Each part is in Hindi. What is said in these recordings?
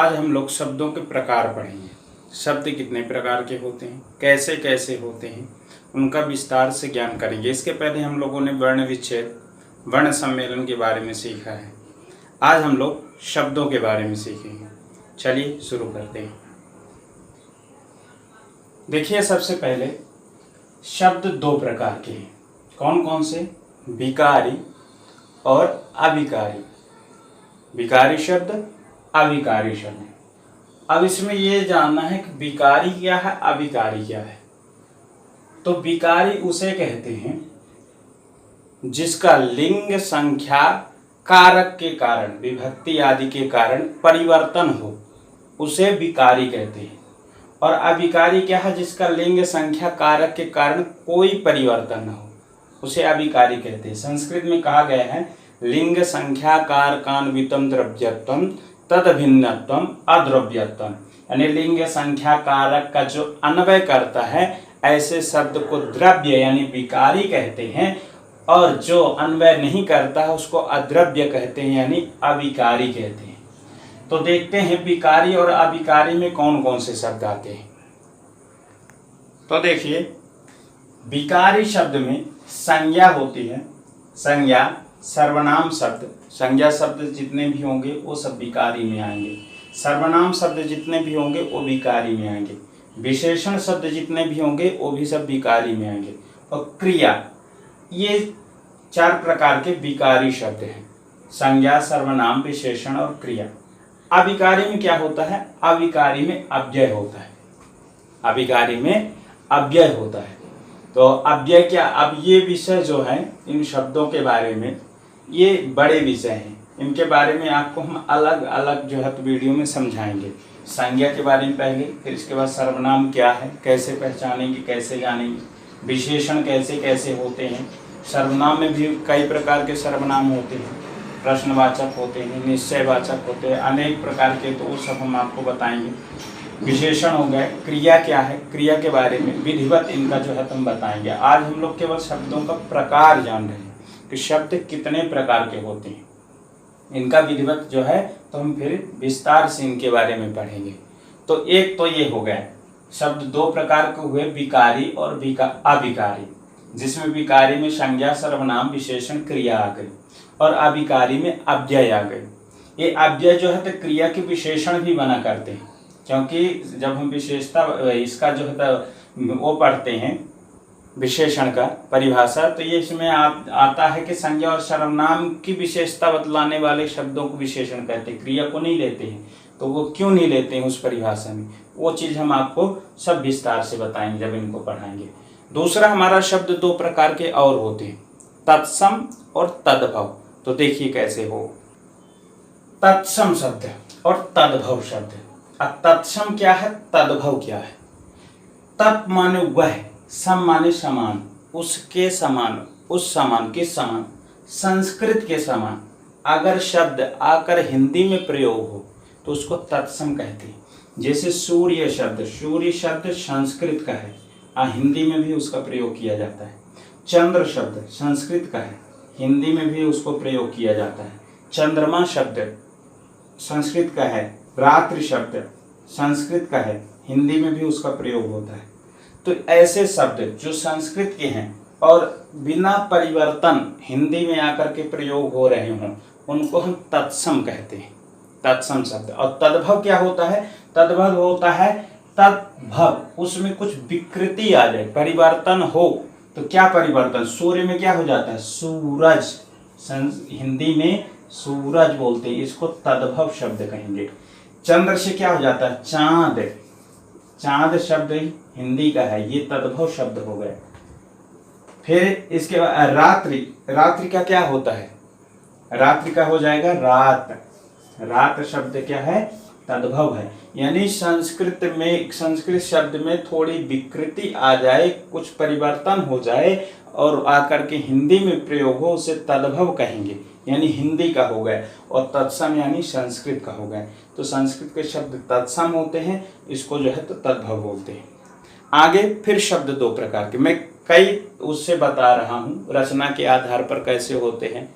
आज हम लोग शब्दों के प्रकार पढ़ेंगे। शब्द कितने प्रकार के होते हैं, कैसे कैसे होते हैं, उनका विस्तार से ज्ञान करेंगे। इसके पहले हम लोगों ने वर्ण विच्छेद, वर्ण सम्मेलन के बारे में सीखा है। आज हम लोग शब्दों के बारे में सीखेंगे। चलिए शुरू करते हैं। देखिए, सबसे पहले शब्द दो प्रकार के हैं। कौन कौन से? विकारी और अविकारी। विकारी शब्द, अविकारी शब्द। अब इसमें ये जानना है कि विकारी क्या है, अविकारी क्या है। तो विकारी उसे कहते हैं जिसका लिंग संख्या कारक के कारण, विभक्ति आदि के कारण परिवर्तन हो, उसे विकारी कहते हैं। और अविकारी क्या है? जिसका लिंग संख्या कारक के कारण कोई परिवर्तन न हो, उसे अविकारी कहते हैं। संस्कृत में कहा गया है लिंग संख्या कारकान्वितम द्रव्यत्वम तद भिन्नत्वम अद्रव्यत्वम, यानी लिंग संख्या कारक का जो अन्वय करता है ऐसे शब्द को द्रव्य यानी विकारी कहते हैं, और जो अन्वय नहीं करता है उसको अद्रव्य कहते हैं यानी अविकारी कहते हैं। तो देखते हैं विकारी और अविकारी में कौन कौन से शब्द आते हैं। तो देखिए, विकारी शब्द में संज्ञा होती है। संज्ञा, सर्वनाम शब्द, संज्ञा शब्द जितने भी होंगे वो सब विकारी में आएंगे। सर्वनाम शब्द जितने भी होंगे वो विकारी में आएंगे। विशेषण शब्द जितने भी होंगे वो भी सब विकारी में आएंगे। और क्रिया, ये चार प्रकार के विकारी शब्द हैं। संज्ञा, सर्वनाम, विशेषण और क्रिया। अविकारी में क्या होता है? अविकारी में अव्यय होता है। अविकारी में अव्यय होता है। तो अव्यय क्या? अब ये विषय जो है इन शब्दों के बारे में, ये बड़े विषय हैं। इनके बारे में आपको हम अलग अलग जो है तो वीडियो में समझाएंगे। संज्ञा के बारे में पहले, फिर इसके बाद सर्वनाम क्या है, कैसे पहचानेंगे, कैसे जानेंगे, विशेषण कैसे कैसे होते हैं। सर्वनाम में भी कई प्रकार के सर्वनाम होते हैं, प्रश्नवाचक होते हैं, निश्चयवाचक होते हैं, अनेक प्रकार के, तो वो सब हम आपको बताएंगे। विशेषण हो गए। क्रिया क्या है, क्रिया के बारे में विधिवत इनका जो है तुम बताएंगे। आज हम लोग केवल शब्दों का प्रकार जान रहे हैं कि शब्द कितने प्रकार के होते हैं, इनका विधिवत जो है तो हम फिर विस्तार से इनके बारे में पढ़ेंगे। तो एक तो ये हो गया, शब्द दो प्रकार के हुए, विकारी और अविकारी, जिसमें विकारी में संज्ञा, सर्वनाम, विशेषण, क्रिया आ गई, और अविकारी में अव्यय आ गई। ये अव्यय जो है तो क्रिया के विशेषण भी बना करते हैं, क्योंकि जब हम विशेषता इसका जो है वो पढ़ते हैं विशेषण का परिभाषा, तो ये इसमें आता है कि संज्ञा और सर्वनाम की विशेषता बतलाने वाले शब्दों को विशेषण कहते हैं, क्रिया को नहीं लेते हैं। तो वो क्यों नहीं लेते हैं उस परिभाषा में, वो चीज़ हम आपको सब विस्तार से बताएंगे जब इनको पढ़ाएंगे। दूसरा, हमारा शब्द दो प्रकार के और होते हैं, तत्सम और तद्भव। तो देखिए कैसे हो। तत्सम शब्द और तद्भव शब्द। अब तत्सम क्या है, तद्भव क्या है? तत् माने वह, सम माने समान, उसके समान, उस समान, किस समान? संस्कृत के समान। अगर शब्द आकर हिंदी में प्रयोग हो तो उसको तत्सम कहते हैं। जैसे सूर्य शब्द, सूर्य शब्द संस्कृत का है, हिंदी में भी उसका प्रयोग किया जाता है। चंद्र शब्द संस्कृत का है, हिंदी में भी उसको प्रयोग किया जाता है। चंद्रमा शब्द संस्कृत का है। रात्रि शब्द संस्कृत का है, हिंदी में भी उसका प्रयोग होता है। तो ऐसे शब्द जो संस्कृत के हैं और बिना परिवर्तन हिंदी में आकर के प्रयोग हो रहे हों, उनको हम तत्सम कहते हैं, तत्सम शब्द। और तद्भव क्या होता है? तद्भव होता है तद्भव, उसमें कुछ विकृति आ जाए, परिवर्तन हो। तो क्या परिवर्तन? सूर्य में क्या हो जाता है? सूरज, हिंदी में सूरज बोलते हैं, इसको तद्भव शब्द कहेंगे। चंद्र से क्या हो जाता है? चांद, चांद शब्द हिंदी का है, ये तद्भव शब्द हो गए। फिर इसके बाद रात्रि, रात्रि का क्या होता है? रात्रि का हो जाएगा रात, रात शब्द क्या है? तद्भव है। यानी संस्कृत में, संस्कृत शब्द में थोड़ी विकृति आ जाए, कुछ परिवर्तन हो जाए और आकर के हिंदी में प्रयोग हो, उसे तद्भव कहेंगे, यानी हिंदी का हो गया। और तत्सम यानी संस्कृत का हो गया। तो संस्कृत के शब्द तत्सम होते हैं, इसको जो है तो तद्भव बोलते हैं। आगे फिर शब्द दो प्रकार के, मैं कई उससे बता रहा हूँ, रचना के आधार पर कैसे होते हैं,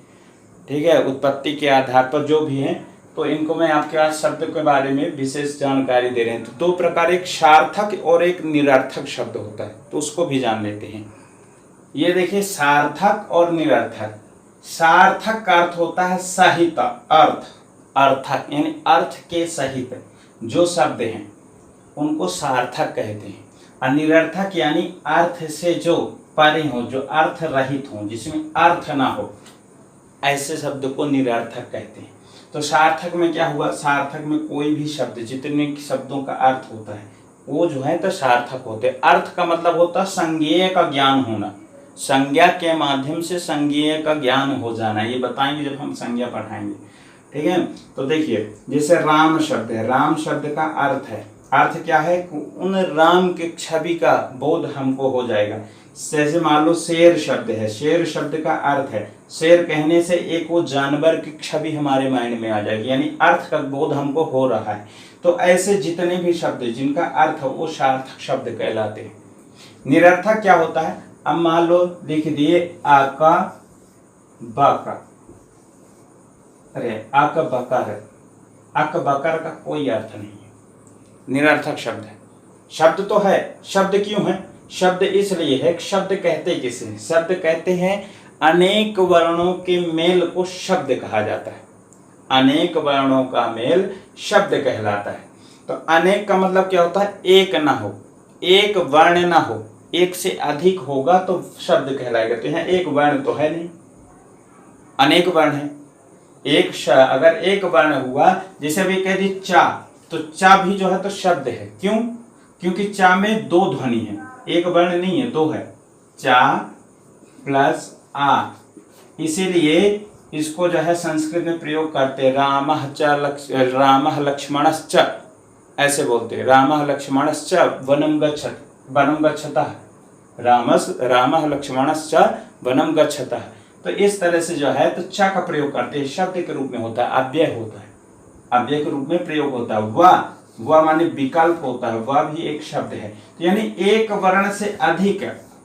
ठीक है, उत्पत्ति के आधार पर जो भी हैं, तो इनको मैं आपके आज शब्द के बारे में विशेष जानकारी दे रहे हैं। तो दो प्रकार, एक सार्थक और एक निरर्थक शब्द होता है, तो उसको भी जान लेते हैं। ये देखिए सार्थक और निरर्थक। सार्थक का अर्थ होता है सहित अर्थ, अर्थक यानी अर्थ के सहित जो शब्द हैं उनको सार्थक कहते हैं। और निरर्थक यानी अर्थ से जो परे हो, जो अर्थ रहित हो, जिसमें अर्थ ना हो, ऐसे शब्द को निरर्थक कहते हैं। तो सार्थक में क्या हुआ, सार्थक में कोई भी शब्द, जितने शब्दों का अर्थ होता है वो जो है तो सार्थक होते हैं। अर्थ का मतलब होता है संज्ञेय का ज्ञान होना, संज्ञा के माध्यम से संज्ञेय का ज्ञान हो जाना। ये बताएंगे जब हम संज्ञा पढ़ाएंगे, ठीक है। तो देखिए जैसे राम शब्द है, राम शब्द का अर्थ है, अर्थ क्या है, उन राम के छवि का बोध हमको हो जाएगा। जैसे मान लो शेर शब्द है, शेर शब्द का अर्थ है, शेर कहने से एक वो जानवर की छवि हमारे माइंड में आ जाएगी, यानी अर्थ का बोध हमको हो रहा है। तो ऐसे जितने भी शब्द जिनका अर्थ हो वो सार्थक शब्द कहलाते हैं। निरर्थक क्या होता है, अब मान लो लिख दिए आका बाका, अरे आका बकर, आका बकर का कोई अर्थ नहीं है, निरर्थक शब्द है। शब्द तो है, शब्द क्यों है, शब्द इसलिए है, शब्द कहते किसे हैं, शब्द कहते हैं अनेक वर्णों के मेल को शब्द कहा जाता है। अनेक वर्णों का मेल शब्द कहलाता है। तो अनेक का मतलब क्या होता है, एक ना हो, एक वर्ण ना हो, एक से अधिक होगा तो शब्द कहलाएगा। तो यहाँ एक वर्ण तो है नहीं, अनेक वर्ण है। अगर एक वर्ण हुआ, जैसे अभी कह दी चा, तो चा भी जो है तो शब्द है। क्यों, क्योंकि चा में दो ध्वनि है, एक वर्ण नहीं है, दो है, चा प्लस आ, इसीलिए इसको जो है संस्कृत में प्रयोग करते हैं, रामः लक्ष्मणश्च, ऐसे बोलते हैं, रामः लक्ष्मणश्च वनं गच्छत, वनं गच्छतः, रामः लक्ष्मणश्च वनं गच्छतः। तो इस तरह से जो है तो चा का प्रयोग करते हैं, शब्द के रूप में होता है, अव्यय होता है, अव्यय के रूप में प्रयोग होता है। वह माने विकल्प होता है, वह भी एक शब्द है। तो यानी एक वर्ण से अधिक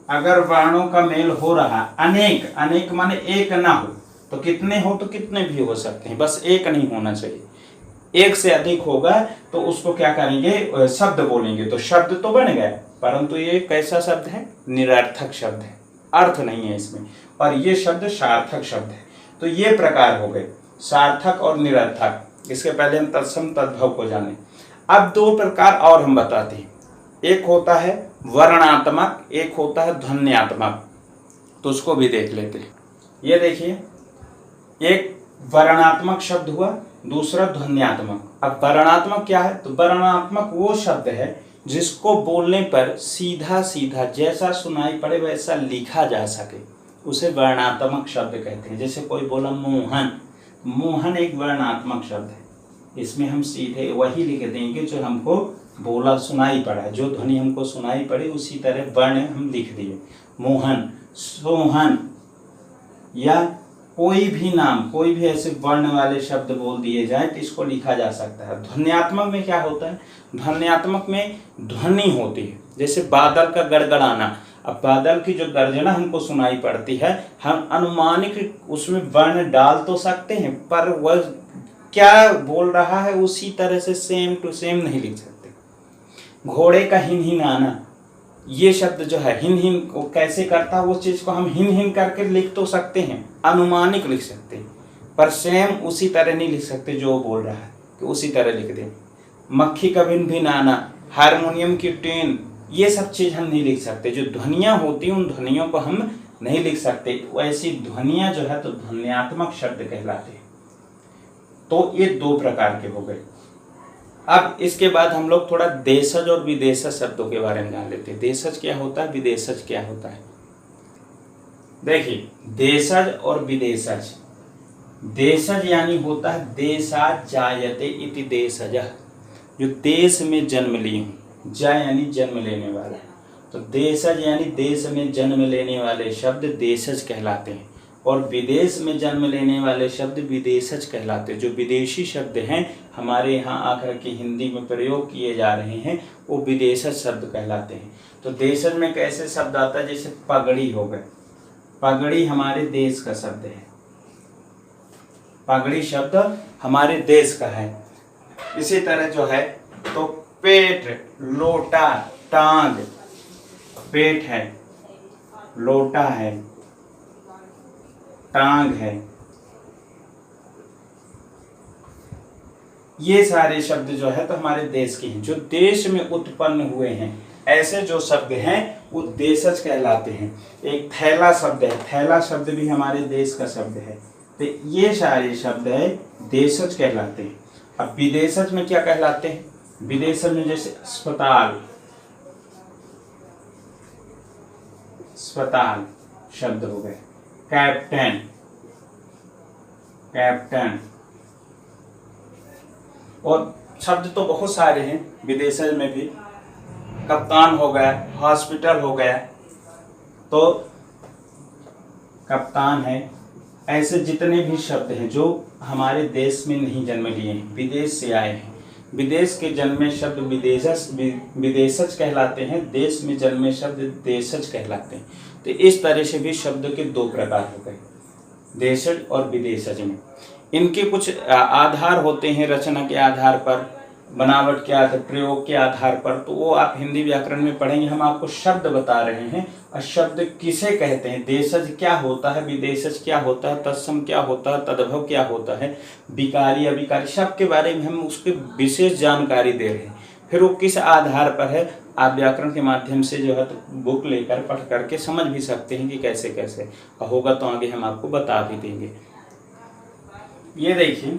अगर वर्णों का मेल हो रहा, अनेक, अनेक माने एक ना हो, तो कितने हो तो कितने भी हो सकते हैं, बस एक नहीं होना चाहिए। एक से अधिक होगा तो उसको क्या करेंगे, शब्द बोलेंगे, तो शब्द तो बन गया, परंतु ये कैसा शब्द है, निरर्थक शब्द है, अर्थ नहीं है इसमें, और ये शब्द सार्थक शब्द है। तो ये प्रकार हो गए सार्थक और निरर्थक। इसके पहले हम तत्सम तद्भव को जाने। अब दो प्रकार और हम बताते हैं, एक होता है वर्णात्मक, एक होता है ध्वन्यात्मक, तो उसको भी देख लेते हैं। ये देखिए, एक वर्णात्मक शब्द हुआ, दूसरा ध्वन्यात्मक। अब वर्णात्मक क्या है, तो वर्णात्मक वो शब्द है जिसको बोलने पर सीधा सीधा जैसा सुनाई पड़े वैसा लिखा जा सके, उसे वर्णात्मक शब्द कहते हैं। जैसे कोई बोला मोहन, मोहन एक वर्णात्मक शब्द है, इसमें हम सीधे वही लिख देंगे जो हमको बोला सुनाई पड़ा है, जो ध्वनि हमको सुनाई पड़े उसी तरह वर्ण हम लिख दिए, मोहन, सोहन, या कोई भी नाम, कोई भी ऐसे वर्ण वाले शब्द बोल दिए जाए तो इसको लिखा जा सकता है। ध्वन्यात्मक में क्या होता है, ध्वन्यात्मक में ध्वनि होती है, जैसे बादल का गड़गड़ाना। अब बादल की जो गर्जना हमको सुनाई पड़ती है, हम अनुमानिक उसमें वर्ण डाल तो सकते हैं, पर वह क्या बोल रहा है उसी तरह से सेम टू सेम नहीं लिख सकते। घोड़े का हिन हिन आना, ये शब्द जो है हिन हिन को कैसे करता है, वो चीज को हम हिन हिन करके लिख तो सकते हैं, अनुमानिक लिख सकते हैं, पर सेम उसी तरह नहीं लिख सकते जो वो बोल रहा है, कि उसी तरह लिख दें। मक्खी का भिन भिन आना, हारमोनियम की ट्यून, ये सब चीज हम नहीं लिख सकते। जो ध्वनियाँ होती हैं उन ध्वनियों को हम नहीं लिख सकते, वैसी ध्वनियाँ जो है तो ध्वन्यात्मक शब्द कहलाते हैं। तो ये दो प्रकार के हो गए। अब इसके बाद हम लोग थोड़ा देशज और विदेशज शब्दों के बारे में जान लेते हैं। देशज क्या होता है, विदेशज क्या होता है। देखिए, देशज और विदेशज, देशज यानी होता है देशात् जायते इति देशजः, जो देश में जन्म ली हूँ, जा यानी जन्म लेने वाला है, तो देशज यानी देश में जन्म लेने वाले शब्द देशज कहलाते हैं, और विदेश में जन्म लेने वाले शब्द विदेशज कहलाते हैं। जो विदेशी शब्द हैं हमारे यहाँ आकर के हिंदी में प्रयोग किए जा रहे हैं वो विदेशज शब्द कहलाते हैं। तो देशज में कैसे शब्द आता है, जैसे पगड़ी हो गए, पगड़ी हमारे देश का शब्द है, पगड़ी शब्द हमारे देश का है। इसी तरह जो है तो पेट, लोटा, टांग, पेट है, लोटा है, टांग है, ये सारे शब्द जो है तो हमारे देश के हैं, जो देश में उत्पन्न हुए हैं। ऐसे जो शब्द हैं वो देशज कहलाते हैं। एक थैला शब्द है, थैला शब्द भी हमारे देश का शब्द है। तो ये सारे शब्द है देशज कहलाते हैं। अब विदेशज में क्या कहलाते हैं? विदेशज में जैसे अस्पताल, अस्पताल शब्द हो गए, कैप्टन, कैप्टन, और शब्द तो बहुत सारे हैं विदेशज में भी। कप्तान हो गया, हॉस्पिटल हो गया, तो कप्तान है। ऐसे जितने भी शब्द हैं जो हमारे देश में नहीं जन्म लिए हैं, विदेश से आए हैं। विदेश के जन्मे शब्द विदेशज कहलाते हैं, देश में जन्मे शब्द देशज कहलाते हैं। तो इस तरह से भी शब्द के दो प्रकार हो गए, देशज और विदेशज में। इनके कुछ आधार होते हैं रचना के आधार पर, बनावट के आधार, प्रयोग के आधार पर, तो वो आप हिंदी व्याकरण में पढ़ेंगे। हम आपको शब्द बता रहे हैं और शब्द किसे कहते हैं, देशज क्या होता है, विदेशज क्या होता है, तत्सम क्या होता है, तद्भव क्या होता है, विकारी अविकारी, सब के बारे में हम उसके विशेष जानकारी दे रहे हैं। फिर वो किस आधार पर है, आप व्याकरण के माध्यम से जो है तो बुक लेकर पढ़ करके समझ भी सकते हैं कि कैसे कैसे होगा, तो आगे हम आपको बता भी देंगे। ये देखिए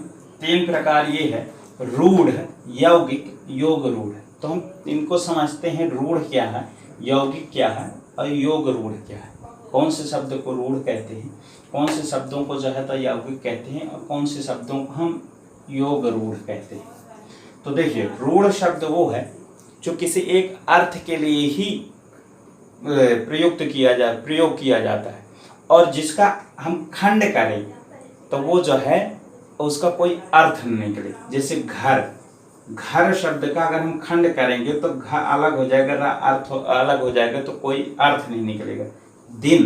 3 प्रकार ये है, रूढ़, यौगिक, योग रूढ़। तो हम इनको समझते हैं, रूढ़ क्या है, यौगिक क्या है और योग रूढ़ क्या है। कौन से शब्द को रूढ़ कहते हैं, कौन से शब्दों को जो है तो यौगिक कहते हैं और कौन से शब्दों को हम योग रूढ़ कहते हैं। तो देखिए रूढ़ शब्द वो है जो किसी एक अर्थ के लिए ही प्रयोग किया जाता है और जिसका हम खंड करें तो वो जो है उसका कोई अर्थ नहीं निकले। जैसे घर, घर शब्द का अगर हम खंड करेंगे तो घर अलग हो जाएगा, अर्थ अलग हो जाएगा, तो कोई अर्थ नहीं निकलेगा। दिन,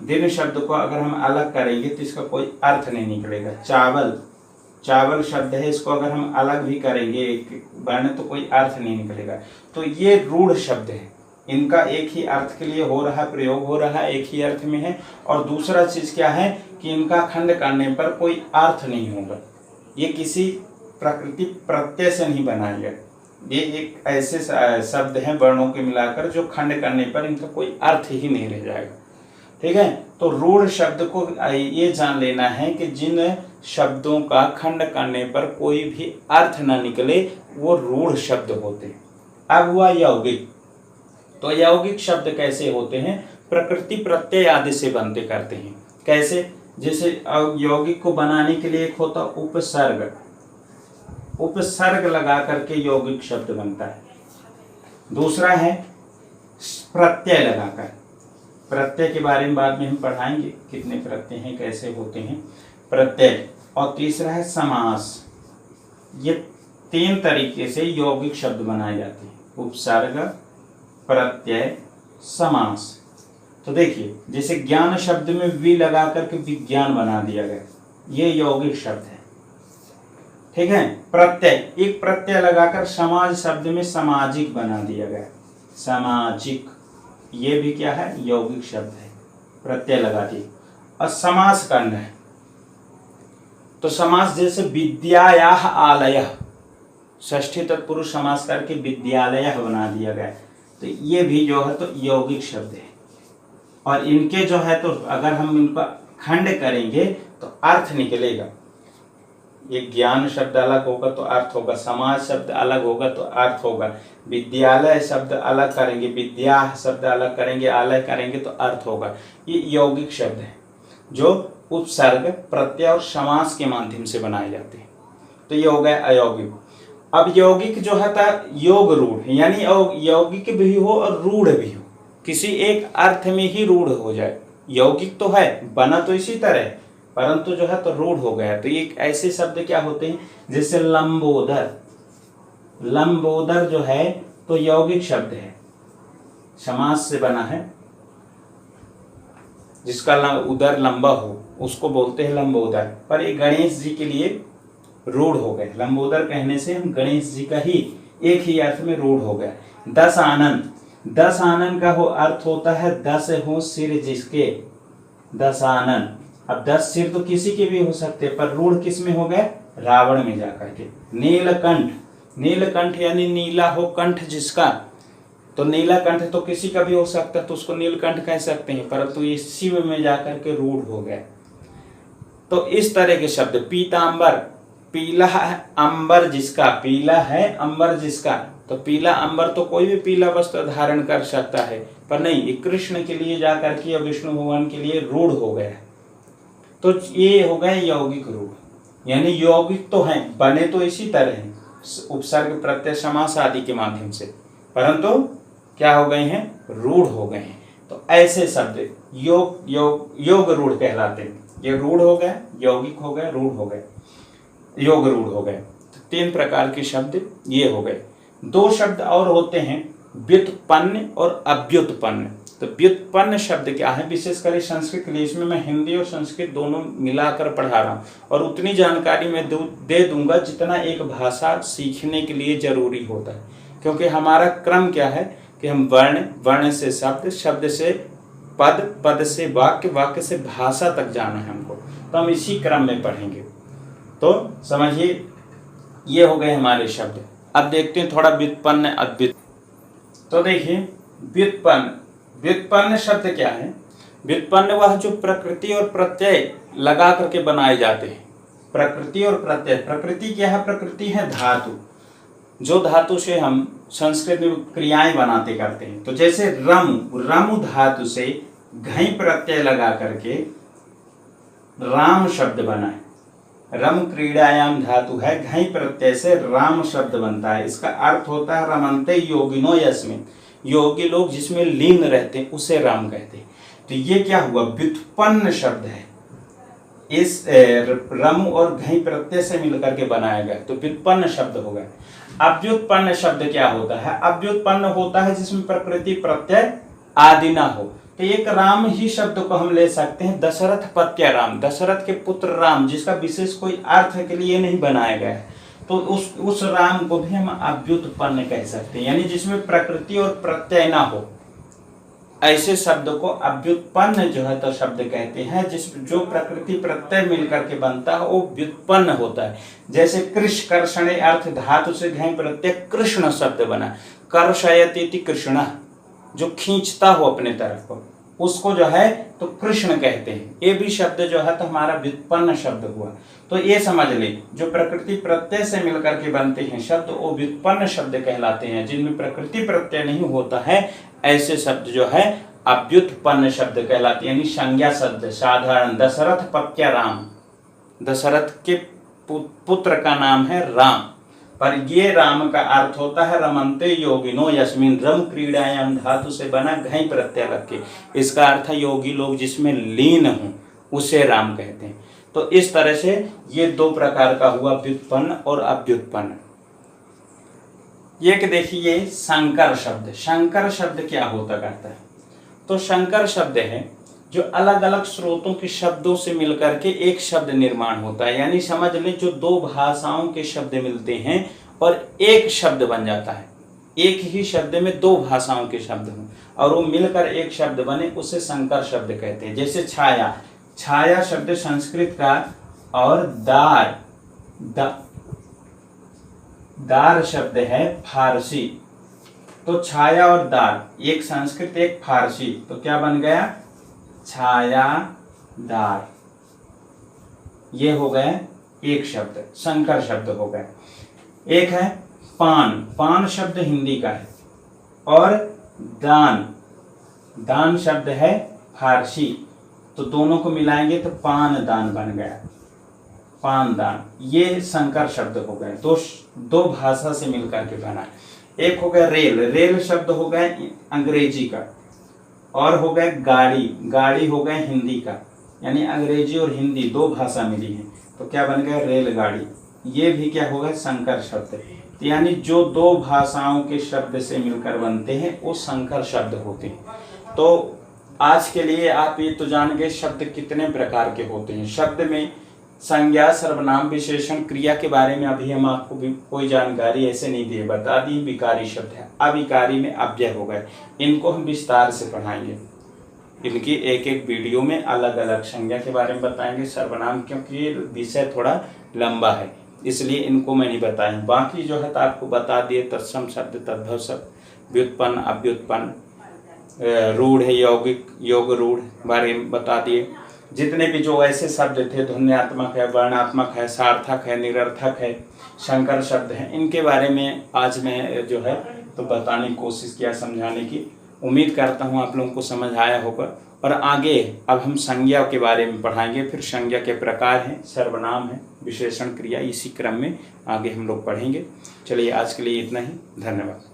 दिन शब्द को अगर हम अलग करेंगे तो इसका कोई अर्थ नहीं निकलेगा। चावल, चावल शब्द है, इसको अगर हम अलग भी करेंगे एक वर्ण तो कोई अर्थ नहीं निकलेगा। तो ये रूढ़ शब्द है, इनका एक ही अर्थ के लिए हो रहा प्रयोग हो रहा है, एक ही अर्थ में है। और दूसरा चीज क्या है कि इनका खंड करने पर कोई अर्थ नहीं होगा, ये किसी प्रकृति प्रत्यय से नहीं बनाया गया। ये एक ऐसे शब्द हैं वर्णों के मिलाकर जो खंड करने पर इनका कोई अर्थ ही नहीं रह जाएगा। ठीक है, तो रूढ़ शब्द को ये जान लेना है कि जिन शब्दों का खंड करने पर कोई भी अर्थ न निकले वो रूढ़ शब्द होते हैं। अब हुआ यौगिक, तो यौगिक शब्द कैसे होते हैं, प्रकृति प्रत्यय आदि से बनते करते हैं। कैसे, जैसे यौगिक को बनाने के लिए एक होता उपसर्ग, उपसर्ग लगा करके यौगिक शब्द बनता है। दूसरा है प्रत्यय लगाकर, प्रत्यय के बारे में बाद में हम पढ़ाएंगे कितने प्रत्यय हैं, कैसे होते हैं प्रत्यय। और तीसरा है समास। ये 3 तरीके से यौगिक शब्द बनाए जाते हैं, उपसर्ग, प्रत्यय, समास। तो देखिए जैसे ज्ञान शब्द में वि लगा करके विज्ञान बना दिया गया, ये यौगिक शब्द है। ठीक है, प्रत्यय, एक प्रत्यय लगाकर समाज शब्द में सामाजिक बना दिया गया, सामाजिक, ये भी क्या है, यौगिक शब्द है, प्रत्यय लगा दिए। और समास करना है तो समास जैसे विद्यायाः आलयः, षष्ठी तत्पुरुष समास करके विद्यालय बना दिया गया, तो ये भी जो है तो यौगिक शब्द है। और इनके जो है तो अगर हम इनका खंड करेंगे तो अर्थ निकलेगा। ये ज्ञान शब्द अलग होगा तो अर्थ होगा, समाज शब्द अलग होगा तो अर्थ होगा, विद्यालय शब्द अलग करेंगे, विद्या शब्द अलग करेंगे, आलय करेंगे तो अर्थ होगा। ये यौगिक शब्द है जो उपसर्ग, प्रत्यय और समास के माध्यम से बनाए जाते हैं। तो ये हो गया अयौगिक। अब यौगिक जो है था योग रूढ़, यानी यौगिक भी हो और रूढ़ भी हो, किसी एक अर्थ में ही रूढ़ हो जाए। यौगिक तो है, बना तो इसी तरह, परंतु जो है तो रूढ़ हो गया। तो ये ऐसे शब्द क्या होते हैं जैसे लंबोदर, लंबोदर जो है तो यौगिक शब्द है, समास से बना है। जिसका उदर लंबा हो उसको बोलते हैं लंबोदर। पर ये गणेश जी के लिए रूढ़ हो गए। लंबोदर कहने से हम गणेश जी का ही एक ही अर्थ में रूढ़ हो गया। 10 आनन, 10 आनन का हो अर्थ होता है 10 हो सिर जिसके, 10 आनन। अब 10 सिर तो किसी के भी हो सकते, पर रूढ़ किस में हो गए? रावण में जाकर के। नीलकंठ, नीलकंठ यानी नीला हो कंठ जिसका, तो नीला कंठ तो किसी का भी हो सकता है, तो उसको नीलकंठ कह सकते हैं, परंतु ये शिव में जाकर के रूढ़ हो गया। तो इस तरह के शब्द। पीतांबर, पीला है अंबर जिसका, पीला है अंबर जिसका, तो पीला अंबर तो कोई भी पीला वस्त्र धारण कर सकता है, पर नहीं, ये कृष्ण के लिए जाकर के या विष्णु भगवान के लिए रूढ़ हो गया। तो ये हो गए यौगिक रूढ़, यानी यौगिक तो हैं, बने तो इसी तरह हैं, उपसर्ग प्रत्यय समास आदि के माध्यम से, परंतु क्या हो गए हैं? रूढ़ हो गए हैं। तो ऐसे शब्द योग रूढ़ कहलाते हैं। ये रूढ़ हो गए, यौगिक हो गए, रूढ़ हो गए, योग रूढ़ हो गए। तो 3 प्रकार के शब्द ये हो गए। 2 शब्द और होते हैं, व्युत्पन्न और अव्युत्पन्न। तो व्युत्पन्न शब्द क्या है? विशेषकर संस्कृत के लिए, इसमें मैं हिंदी और संस्कृत दोनों मिलाकर पढ़ा रहा हूँ, और उतनी जानकारी मैं दे दूंगा जितना एक भाषा सीखने के लिए जरूरी होता है। क्योंकि हमारा क्रम क्या है कि हम वर्ण, वर्ण से शब्द, शब्द से पद, पद से वाक्य, वाक्य से भाषा तक जाना है हमको, तो हम इसी क्रम में पढ़ेंगे। तो समझिए, ये हो गए हमारे शब्द। अब देखते हैं थोड़ा व्युत्पन्न अव्युत्पन्न। तो देखिए, व्युत्पन्न, व्युत्पन्न शब्द क्या है? व्युत्पन्न वह जो प्रकृति और प्रत्यय लगा करके बनाए जाते हैं। प्रकृति और प्रत्यय, प्रकृति क्या है? प्रकृति है धातु, जो धातु से हम संस्कृत में क्रियाएं बनाते करते हैं। तो जैसे रमु, रमु धातु से घई प्रत्यय लगा करके राम शब्द बना है। रम क्रीड़ायाम धातु है, घई प्रत्यय से राम शब्द बनता है। इसका अर्थ होता है रमन्ते योगिनो यस्मिन्, योगी लोग जिसमें लीन रहते हैं उसे राम कहते हैं। तो ये क्या हुआ? व्युत्पन्न शब्द है, इस रम और घई प्रत्यय से मिलकर के बनाया गया, तो व्युत्पन्न शब्द हो गया। अव्युत्पन्न शब्द क्या होता है? अव्युत्पन्न होता है जिसमें प्रकृति प्रत्यय आदि ना हो। तो एक राम ही शब्द को हम ले सकते हैं, दशरथ पत्य राम, दशरथ के पुत्र राम, जिसका विशेष कोई अर्थ के लिए नहीं बनाया गया है, तो उस राम को भी हम अव्युत्पन्न कह सकते हैं, यानी जिसमें प्रकृति और प्रत्यय ना हो, ऐसे शब्द को अव्युत्पन्न जो है तो शब्द कहते हैं। जो प्रकृति प्रत्यय मिलकर के बनता है वो व्युत्पन्न होता है। जैसे कृष, कर्षणे अर्थ धातु से घई प्रत्यय कृष्ण शब्द बना, कर्षयति कृष्ण, जो खींचता हो अपने तरफ को, उसको जो है तो कृष्ण कहते हैं। ये भी शब्द जो है तो हमारा व्युत्पन्न शब्द हुआ। तो ये समझ ले, जो प्रकृति प्रत्यय से मिलकर के बनते हैं शब्द वो व्युत्पन्न शब्द कहलाते हैं। जिनमें प्रकृति प्रत्यय नहीं होता है ऐसे शब्द जो है अव्युत्पन्न शब्द कहलाते हैं, यानी संज्ञा शब्द। साधारण दशरथ पत्य राम, दशरथ के पुत्र का नाम है राम, पर ये राम का अर्थ होता है रमन्ते योगिनो यस्मिन्, रम क्रीड़ायाम धातु से बना घई प्रत्यय लग के, इसका अर्थ है योगी लोग जिसमें लीन हों उसे राम कहते हैं। तो इस तरह से ये 2 प्रकार का हुआ, व्युत्पन्न और अव्युत्पन्न। एक देखिए संकर शब्द। संकर शब्द क्या होता करता है? तो संकर शब्द है जो अलग अलग स्रोतों के शब्दों से मिलकर के एक शब्द निर्माण होता है, यानी समझ लें जो 2 भाषाओं के शब्द मिलते हैं और एक शब्द बन जाता है। एक ही शब्द में 2 भाषाओं के शब्द हों और वो मिलकर एक शब्द बने, उसे संकर शब्द कहते हैं। जैसे छाया, छाया शब्द संस्कृत का, और दार, दार शब्द है फारसी। तो छाया और दार, एक संस्कृत एक फारसी, तो क्या बन गया? छाया दार। ये हो गए एक शब्द, संकर शब्द हो गए। एक है पान, पान शब्द हिंदी का है, और दान, दान शब्द है फारसी, तो दोनों को मिलाएंगे तो पान दान बन गया, पान दान। ये संकर शब्द हो गए, दो भाषा से मिलकर के बना। एक हो गया रेल, रेल शब्द हो गए अंग्रेजी का, और हो गए गाड़ी, गाड़ी हो गए हिंदी का, यानी अंग्रेजी और हिंदी 2 भाषा मिली है, तो क्या बन गया? रेलगाड़ी। ये भी क्या हो गए? संकर शब्द। तो यानी जो 2 भाषाओं के शब्द से मिलकर बनते हैं वो संकर शब्द होते हैं। तो आज के लिए आप ये तो जान गए शब्द कितने प्रकार के होते हैं। शब्द में संज्ञा, सर्वनाम, विशेषण, क्रिया के बारे में अभी हम आपको भी कोई जानकारी ऐसे नहीं दिए, बता दी। विकारी शब्द है, अविकारी में अव्यय हो गए, इनको हम विस्तार से पढ़ाएंगे। इनकी एक एक वीडियो में अलग अलग संज्ञा के बारे में बताएंगे, सर्वनाम, क्योंकि विषय थोड़ा लंबा है इसलिए इनको मैं नहीं बताया। बाकी जो है तो आपको बता दिए, तत्सम शब्द, तद्भव शब्द, व्युत्पन्न, अव्युत्पन्न, रूढ़ है, यौगिक, योग रूढ़ बारे में बता दिए। जितने भी जो ऐसे शब्द थे, ध्वन्यात्मक है, वर्णात्मक है, सार्थक है, निरर्थक है, संकर शब्द हैं, इनके बारे में आज मैं जो है तो बताने की कोशिश किया, समझाने की। उम्मीद करता हूँ आप लोगों को समझ आया होगा। और आगे अब हम संज्ञा के बारे में पढ़ाएंगे, फिर संज्ञा के प्रकार हैं, सर्वनाम है, विशेषण, क्रिया, इसी क्रम में आगे हम लोग पढ़ेंगे। चलिए आज के लिए इतना ही, धन्यवाद।